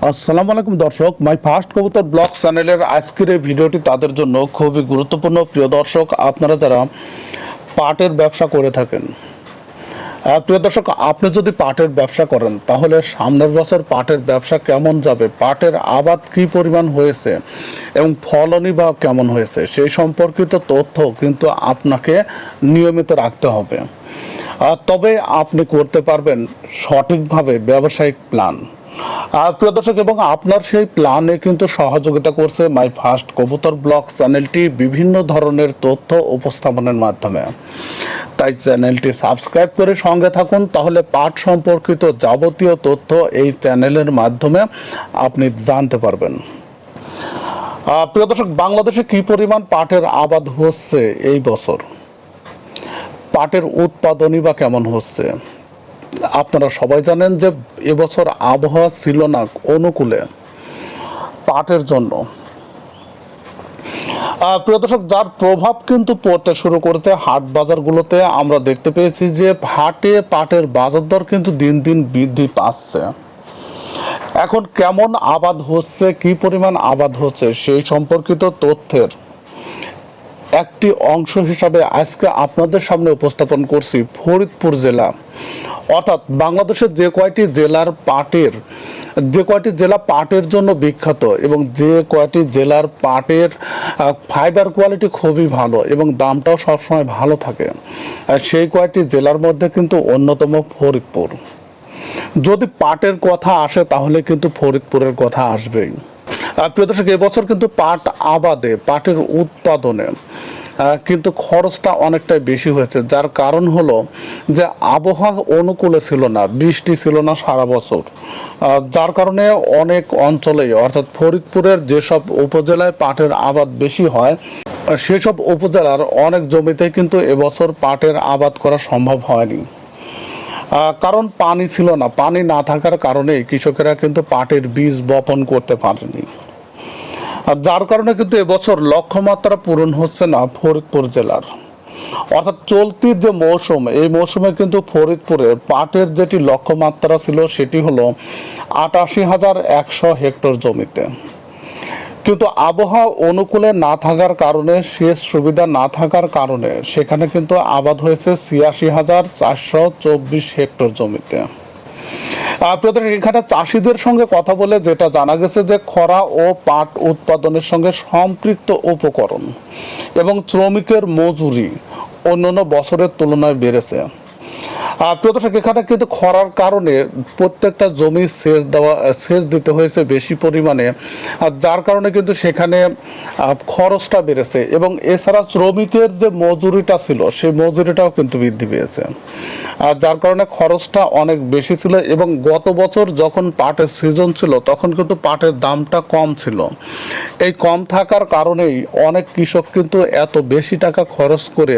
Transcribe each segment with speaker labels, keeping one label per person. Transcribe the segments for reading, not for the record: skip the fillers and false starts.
Speaker 1: আসসালামু আলাইকুম দর্শক, মাই ফার্স্ট কবুতর ব্লগ চ্যানেলের আজকের এই ভিডিওটি তাদের জন্য খুবই গুরুত্বপূর্ণ। প্রিয় দর্শক, আপনারা যারা পাটের ব্যবসা করে থাকেন, প্রিয় দর্শক, আপনি যদি পাটের ব্যবসা করেন তাহলে সামনের বছর পাটের ব্যবসা কেমন যাবে, পাটের আবাদ কী পরিমাণ হয়েছে এবং ফলনই বা কেমন হয়েছে সেই সম্পর্কিত তথ্য কিন্তু আপনাকে নিয়মিত রাখতে হবে। তবে আপনি করতে পারবেন সঠিকভাবে ব্যবসায়িক প্ল্যান। প্রিয় দর্শক, এবং আপনার সেই প্ল্যানে কিন্তু সহযোগিতা করছে মাই ফার্স্ট কবুতর ব্লগ চ্যানেলটি বিভিন্ন ধরনের তথ্য উপস্থাপনের মাধ্যমে। তাই চ্যানেলটি সাবস্ক্রাইব করে সঙ্গে থাকুন, তাহলে পাট সম্পর্কিত যাবতীয় তথ্য এই চ্যানেলের মাধ্যমে আপনি জানতে পারবেন। প্রিয় দর্শক, বাংলাদেশে কী পরিমাণ পাটের আবাদ হচ্ছে এই বছর, পাটের উৎপাদনই বা কেমন হচ্ছে, আপনারা সবাই জানেন যে এবছর আবহাওয়া ছিল না অনুকূলে পাটের জন্য। প্রিয় দর্শক, যার প্রভাব কিন্তু পড়তে শুরু করেছে হাট বাজারগুলোতে। আমরা দেখতে পেয়েছি যে হাটে পাটের বাজার দর কিন্তু দিন দিন বৃদ্ধি পাচ্ছে। এখন কেমন আবাদ হচ্ছে, কি পরিমাণ আবাদ হচ্ছে সেই সম্পর্কিত তথ্যের একটি অংশ হিসাবে আজকে আপনাদের সামনে উপস্থাপন করছি ফরিদপুর জেলা, অর্থাৎ বাংলাদেশের যে কয়টি জেলা পাটের জন্য বিখ্যাত এবং যে কয়টি জেলার পাটের ফাইবার কোয়ালিটি খুবই ভালো এবং দামটাও সবসময় ভালো থাকে, সেই কয়টি জেলার মধ্যে কিন্তু অন্যতম ফরিদপুর। যদি পাটের কথা আসে তাহলে কিন্তু ফরিদপুরের কথা আসবেই। প্রিয় দর্শক, এবছর কিন্তু পাট আবাদে, পাটের উৎপাদনে কিন্তু খরচটা অনেকটাই বেশি হয়েছে, যার কারণ হলো যে আবহাওয়া অনুকূলে ছিল না, বৃষ্টি ছিল না সারা বছর, যার কারণে অনেক অঞ্চলেই, অর্থাৎ ফরিদপুরের যেসব উপজেলায় পাটের আবাদ বেশি হয় সেসব উপজেলার অনেক জমিতে কিন্তু এবছর পাটের আবাদ করা সম্ভব হয়নি। কারণ পানি ছিল না, পানি না থাকার কারণে কৃষকেরা কিন্তু পাটের বীজ বপন করতে পারেনি, যার কারণে কিন্তু এবছর লক্ষ্যমাত্রা পূরণ হচ্ছে না ফরিদপুর জেলার। অর্থাৎ চলতি যে মৌসুম, এই মৌসুমে কিন্তু ফরিদপুরে পাটের যেটি লক্ষ্যমাত্রা ছিল সেটি হলো 88,100 হেক্টর জমিতে, কিন্তু আবহাওয়া অনুকূলে না থাকার কারণে, সেচ সুবিধা না থাকার কারণে সেখানে কিন্তু আবাদ হয়েছে 86,424 হেক্টর জমিতে। এখানে চাষিদের সঙ্গে কথা বলে যেটা জানা গেছে যে খরা ও পাট উৎপাদনের সঙ্গে সম্পৃক্ত উপকরণ এবং শ্রমিকের মজুরি অন্যান্য বছরের তুলনায় বেড়েছে। এখানে কিন্তু খরার কারণে প্রত্যেকটা জমি সেচ দিতে হয়েছে বেশি পরিমাণে, যার কারণে কিন্তু সেখানে খরচটা বেড়েছে এবং এছাড়া শ্রমিকের যে মজুরিটা ছিল সেই মজুরিটাও কিন্তু বৃদ্ধি পেয়েছে, যার কারণে খরচটা অনেক বেশি ছিল। এবং গত বছর যখন পাটের সিজন ছিল তখন কিন্তু পাটের দামটা কম ছিল, এই কম থাকার কারণেই অনেক কৃষক কিন্তু এত বেশি টাকা খরচ করে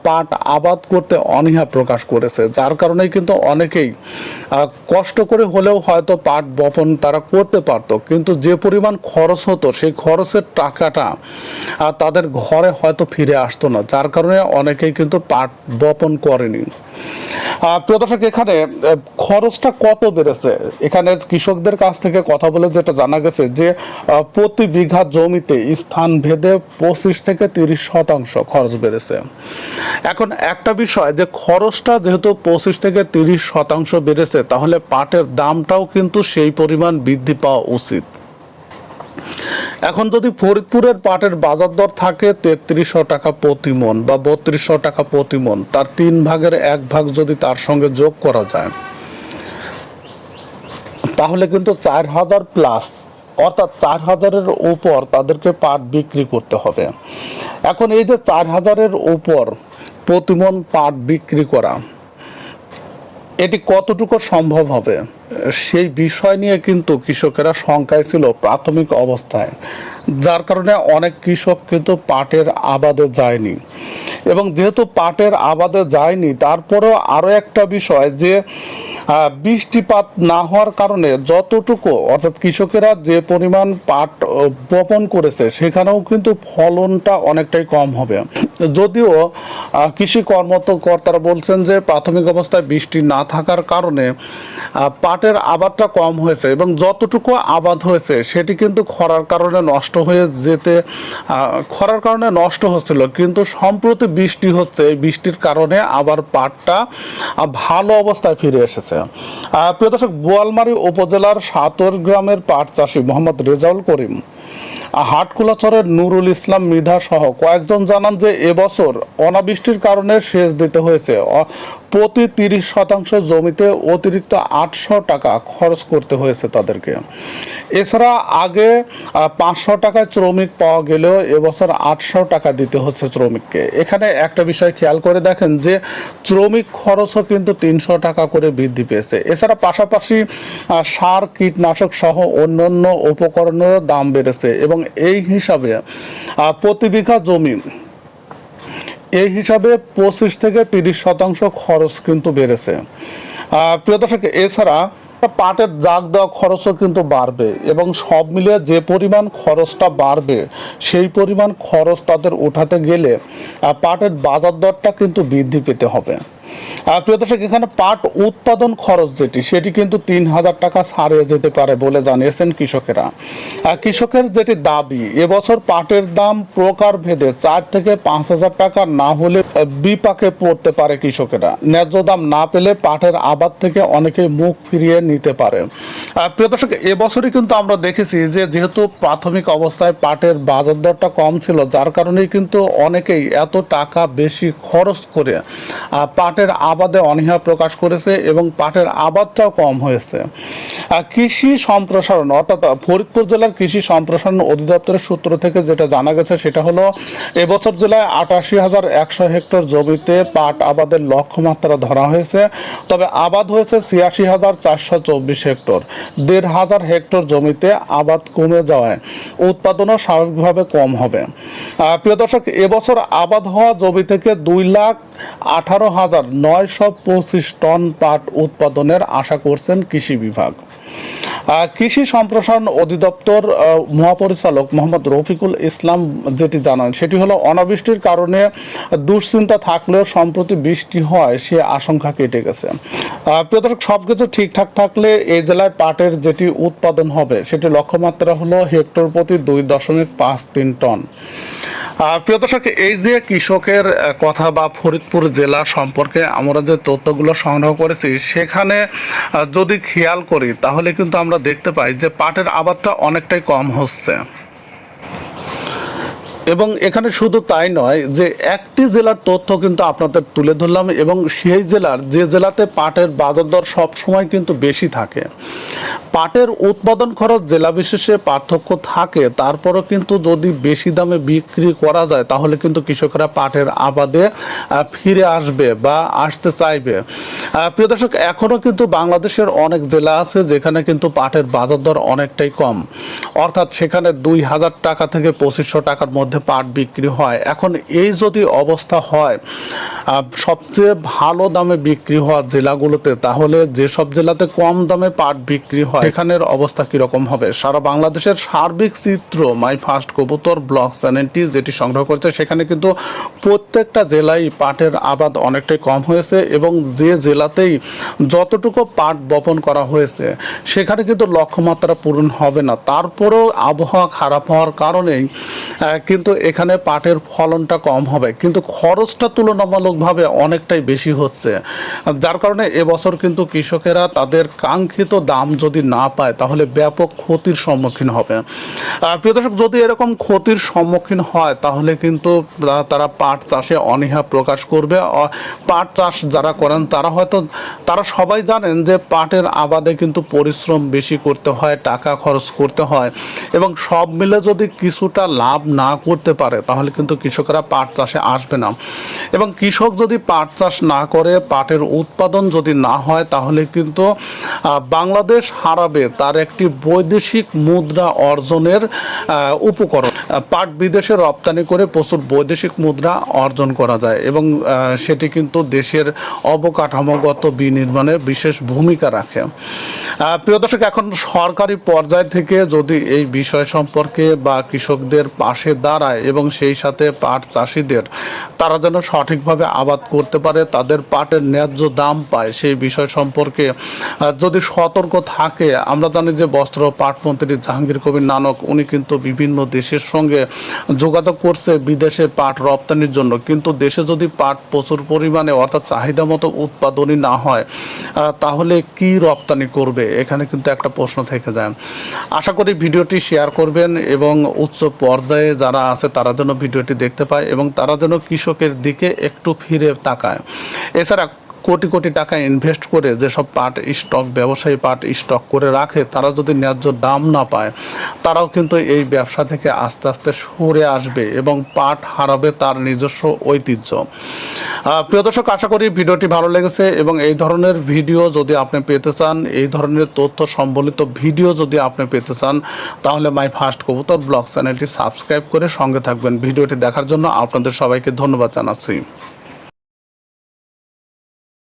Speaker 1: পাট আবাদ করতে অনীহা প্রকাশ করেছে, যার কারণে কিন্তু অনেকেই কষ্ট করে হলেও হয়তো পাট বপন তারা করতে পারতো, কিন্তু যে পরিমাণ খরচ হতো সেই খরচের টাকাটা তাদের ঘরে হয়তো ফিরে আসতো না, যার কারণে অনেকেই কিন্তু পাট বপন করেনি। প্রিয় দর্শক, এখানে খরচটা কত বেড়েছে, এখানে কৃষকদের কাছ থেকে কথা বলে যেটা জানা গেছে যে প্রতি বিঘা জমিতে স্থান ভেদে 25 থেকে 30% খরচ বেড়েছে। এখন একটা বিষয় যে খরচটা যেহেতু 25 থেকে 30% বেড়েছে, তাহলে পাটের দামটাও কিন্তু সেই পরিমাণ বৃদ্ধি পাওয়া উচিত। এখন যদি ফরিদপুরের পাটের বাজার দর থাকে 3300 টাকা প্রতি মন বা 3200 টাকা প্রতি মন, তার 3 ভাগের 1 ভাগ যদি তার সঙ্গে যোগ করা যায় তাহলে কিন্তু 4000 প্লাস, অর্থাৎ 4000-এর উপর তাদেরকে পাট বিক্রি করতে হবে। এখন এই যে 4000-এর উপর প্রতি মন পাট বিক্রি করা, এটি কতটুকু সম্ভব হবে সেই বিষয় নিয়ে কিন্তু কৃষকেরা শঙ্কায় ছিল প্রাথমিক অবস্থায়, যার কারণে অনেক কৃষক কিন্তু পাটের আবাদে যায়নি। এবং যেহেতু পাটের আবাদে যায়নি, তারপরেও আরও একটা বিষয় যে বৃষ্টিপাত না হওয়ার কারণে যতটুকু, অর্থাৎ কৃষকেরা যে পরিমাণ পাট বপন করেছে সেখানেও কিন্তু ফলনটা অনেকটাই কম হবে। যদিও কৃষি কর্মকর্তারা বলছেন যে প্রাথমিক অবস্থায় বৃষ্টি না থাকার কারণে পাট পাটের আবাদটা কম হয়েছে এবং যতটুকু আবাদ হয়েছে সেটি কিন্তু খরার কারণে নষ্ট হয়ে যেতে খরার কারণে নষ্ট হচ্ছিল, কিন্তু সম্প্রতি বৃষ্টি হচ্ছে, এই বৃষ্টির কারণে আবার পাটটা ভালো অবস্থায় ফিরে এসেছে। প্রিয় দর্শক, বোয়ালমারী উপজেলার সাতর গ্রামের পাট চাষি মোহাম্মদ রেজাউল করিম, হাটকুলাচরের নুরুল ইসলাম মৃধা সহ কয়েকজন জানান যে এবছর অনাবৃষ্টির কারণে সেচ দিতে হয়েছে। প্রতি 30% জমিতে অতিরিক্ত 800 টাকা খরচ করতে হয়েছে তাদেরকে। এছাড়া আগে 500 টাকায় শ্রমিক পাওয়া গেলেও এবছর 800 টাকা দিতে হচ্ছে শ্রমিককে। এখানে একটা বিষয় খেয়াল করে দেখেন যে শ্রমিক খরচও কিন্তু 300 টাকা করে বৃদ্ধি পেয়েছে। এছাড়া পাশাপাশি সার, কীটনাশক সহ অন্যান্য উপকরণেরও দাম বেড়েছে এবং এই হিসাবে প্রতি বিঘা জমি 25 থেকে 30% খরচ কিন্তু বেড়েছে। প্রিয় দর্শক, এছাড়া পাটের জাগ দেওয়া খরচও কিন্তু বাড়বে এবং সব মিলিয়ে যে পরিমাণ খরচটা বাড়বে সেই পরিমাণ খরচ তাদের উঠাতে গেলে পাটের বাজার দরটা কিন্তু বৃদ্ধি পেতে হবে। প্রিয় দর্শক, এখানে পাট উৎপাদন খরচ সেটি কিন্তু 3000 টাকা ছাড়িয়ে যেতে পারে বলে জানিয়েছেন কৃষকেরা। কৃষকের যেটি দাবি, এবছর পাটের দাম প্রকার ভেদে 4 থেকে 5000 টাকা না হলে বিপাকে পড়তে পারে কৃষকেরা। ন্যায্য দাম না পেলে পাটের আবাদ থেকে অনেকেই মুখ ফিরিয়ে নিতে পারে। প্রিয় দর্শক, এবছরই কিন্তু আমরা দেখেছি যে যেহেতু প্রাথমিক অবস্থায় পাটের বাজার দরটা কম ছিল, যার কারণেই কিন্তু অনেকেই এত টাকা বেশি খরচ করে পাটের আবাদে অনীহা প্রকাশ করেছে এবং পাটের আবাদটাও কম হয়েছে। কৃষি সম্প্রসারণ অর্থাৎ ফরিদপুর জেলার কৃষি সম্প্রসারণ অধিদপ্তরের সূত্র থেকে যেটা জানা গেছে সেটা হলো এবছর জেলায় 88,100 হেক্টর জমিতে পাট আবাদের লক্ষ্যমাত্রা ধরা হয়েছে, তবে আবাদ হয়েছে 86,424 হেক্টর। 1,500 হেক্টর জমিতে আবাদ কমে যাওয়ায় উৎপাদনও স্বাভাবিকভাবে কম হবে। প্রিয় দর্শক, এবছর আবাদ হওয়া জমি থেকে 2,18,925 টন পাট উৎপাদনের আশা করছেন কৃষি বিভাগ। কৃষি সম্প্রসারণ অধিদপ্তর মহাপরিচালক মোহাম্মদ রফিকুল ইসলাম যেটি জানান সেটি হলো অনাবৃষ্টির কারণে দুশ্চিন্তা থাকলেও সম্প্রতি বৃষ্টি হয় সে আশঙ্কা কেটে গেছে। প্রিয় দর্শক, সবকিছু ঠিকঠাক থাকলে এই জেলায় পাটের যেটি উৎপাদন হবে সেটি লক্ষ্যমাত্রা হলো হেক্টর প্রতি 2.53 টন। প্রিয় দর্শক, এই যে কৃষকের কথা বা ফরিদপুর জেলা সম্পর্কে আমরা যে তথ্যগুলো সংগ্রহ করেছি সেখানে যদি খেয়াল করি তাহলে কিন্তু আমরা দেখতে পাই যে পাটের আবাদটা অনেকটাই কম হচ্ছে। এবং এখানে শুধু তাই নয় যে একটি জেলার তথ্য কিন্তু আপনাদের তুলে ধরলাম এবং সেই জেলার যে জেলাতে পাটের বাজার দর সবসময় কিন্তু বেশি থাকে। পাটের উৎপাদন খরচ জেলা বিশেষে পার্থক্য থাকে, তারপরও কিন্তু যদি বেশি দামে বিক্রি করা যায় তাহলে কিন্তু কৃষকরা পাটের আবাদে ফিরে আসবে বা আসতে চাইবে। প্রিয় দর্শক, এখনও কিন্তু বাংলাদেশের অনেক জেলা আছে যেখানে কিন্তু পাটের বাজার দর অনেকটাই কম, অর্থাৎ সেখানে 2,000 টাকা থেকে 2500 টাকার মধ্যে পাট বিক্রি হয়। এখন এই যদি অবস্থা হয় সবচেয়ে ভালো দামে বিক্রি হওয়া জেলাগুলোতে, তাহলে যেসব জেলাতে কম দামে পাট বিক্রি হয় সেখানের অবস্থা কীরকম হবে? সারা বাংলাদেশের সার্বিক চিত্র মাই ফার্স্ট কবুতর ব্লগ চ্যানেলটি যেটি সংগ্রহ করেছে সেখানে কিন্তু প্রত্যেকটা জেলায় পাটের আবাদ অনেকটাই কম হয়েছে এবং যে জেলাতেই যতটুকু পাট বপন করা হয়েছে সেখানে কিন্তু লক্ষ্যমাত্রা পূরণ হবে না। তারপরেও আবহাওয়া খারাপ হওয়ার কারণেই কিন্তু এখানে পাটের ফলনটা কম হবে, কিন্তু খরচটা তুলনামূলকভাবে অনেকটাই বেশি হচ্ছে, যার কারণে এবছর কিন্তু কৃষকেরা তাদের কাঙ্ক্ষিত দাম যদি না পায় তাহলে ব্যাপক ক্ষতির সম্মুখীন হবে। প্রিয় দর্শক, যদি এরকম ক্ষতির সম্মুখীন হয় তাহলে কিন্তু তারা পাট চাষে অনীহা প্রকাশ করবে। পাট চাষ যারা করেন তারা সবাই জানেন যে পাটের আবাদে কিন্তু পরিশ্রম বেশি করতে হয়, টাকা খরচ করতে হয় এবং সব মিলে যদি কিছুটা লাভ না করতে পারে তাহলে কিন্তু কৃষকরা পাট চাষে আসবে না। এবং কৃষক যদি পাট চাষ না করে, পাটের উৎপাদন যদি না হয় তাহলে কিন্তু বাংলাদেশ হারাবে তার একটি বৈদেশিক মুদ্রা অর্জনের উপকরণ। পাট বিদেশে রপ্তানি করে প্রচুর বৈদেশিক মুদ্রা অর্জন করা যায় এবং সেটি কিন্তু দেশের অবকাঠামোগত বিনির্মাণে বিশেষ ভূমিকা রাখে। প্রিয় দর্শক, এখন সরকারি পর্যায় থেকে যদি এই বিষয় সম্পর্কে বা কৃষকদের পাশে দাঁড়ায় বাড়ায় এবং সেই সাথে পাট চাষিদের তারা যেন সঠিকভাবে আবাদ করতে পারে, তাদের পাটের ন্যায্য দাম পায়, সেই বিষয় সম্পর্কে যদি সতর্ক থাকে। আমরা জানি যে বস্ত্র পাট মন্ত্রী জাহাঙ্গীর কবির নানক উনি কিন্তু বিভিন্ন দেশের সঙ্গে যোগাযোগ করছে বিদেশে পাট রপ্তানির জন্য, কিন্তু দেশে যদি পাট প্রচুর পরিমাণে অর্থাৎ চাহিদা মতো উৎপাদনই না হয় তাহলে কি রপ্তানি করবে, এখানে কিন্তু একটা প্রশ্ন থেকে যায়। আশা করি ভিডিওটি শেয়ার করবেন এবং উচ্চ পর্যায়ে যারা আছে তারা যেন ভিডিওটি দেখতে পায় এবং তারা যেন কৃষকের দিকে একটু ফিরে তাকায়। এছাড়া কোটি কোটি টাকা ইনভেস্ট করে যেসব পাট স্টক ব্যবসায়ী পাট স্টক করে রাখে তারা যদি ন্যায্য দাম না পায় তারাও কিন্তু এই ব্যবসা থেকে আস্তে আস্তে সরে আসবে এবং পাট হারাবে তার নিজস্ব ঐতিহ্য। প্রিয় দর্শক, আশা করি ভিডিওটি ভালো লেগেছে এবং এই ধরনের ভিডিও যদি আপনি পেতে চান, এই ধরনের তথ্য সম্বলিত ভিডিও যদি আপনি পেতে চান তাহলে মাই ফার্স্ট কবুতর ব্লগ চ্যানেলটি সাবস্ক্রাইব করে সঙ্গে থাকবেন। ভিডিওটি দেখার জন্য আপনাদের সবাইকে ধন্যবাদ জানাচ্ছি।